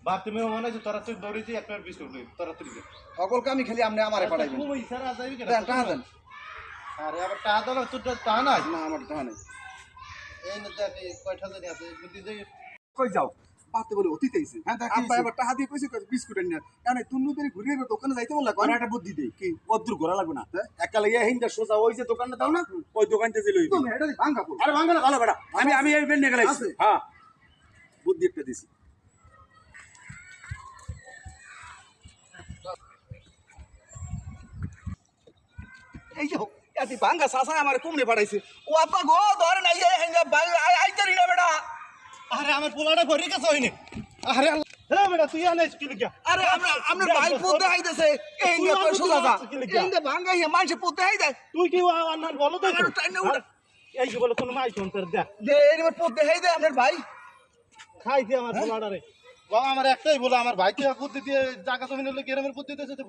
বাপ তুমি মনে হচ্ছে তোরা তুই দৌড়েছি একটা বিস্কুট লই তোরা তুই সকলকে আমি খালি আপনি আমারে পাঠাইবেন তুমি ইশারা যাইবি কেন দেন টাকা দেন আরে আবার টাকা দাও তোর টাকা নাই না আমার টাকা নেই এই না দেখ এই কয়টা জানি আছে বুদ্ধি দেই কই যাও বাতে বলে অতীত আইছে হ্যাঁ, তা কি আব্বা হইছে? এবার টাকা দিয়ে কইছে বিস্কুট এনে কারণ তুন্নু দেরি ঘুরে এবার দোকানে যাইতে বললা কোন একটা বুদ্ধি দেই কি অদ্দুর ঘোরা লাগবে না একা লাগিয়ে হিন্দা সোজা ওই যে দোকানটা দাও না ওই দোকানতে যে লইবি তুমি এটা ভাঙা পড়ো আরে ভাঙা না ভালো বেটা আমি এই বেন্ডে গেলাইছি আছে? হ্যাঁ বুদ্ধি একটা দিছি এই যে এতি ভাঙা সাসা আমার কুমড়ে পাঠাইছে ও আব্বা গো ধরে নাই এই হেঙ্গা আইতারি না বেটা আরে আমার পোলাটা ভরি কাছে হইনি আরে হ্যাঁ বেটা তুই আনিস কি লিখা আরে আমরা ভাই পুত দেখাইতেছে এই হেঙ্গা তো সোজা যা এই হেঙ্গা ভাঙা হে মানুষ পুত দেখাই দেয় তুই কি আন্নার বলো তো আমার টাইম না উঠা এই যে বলে কোন মাই ফোন করে দেখ দে এর পুত দেখাই দেয় আপনার ভাই খাইছে আমার পোলাটা রে বাবা আমার একটাই বলে আমার ভাইকে বুদ্ধি দিয়ে জায়গা জমিনের লোক এরমের বুদ্ধি দিয়েছে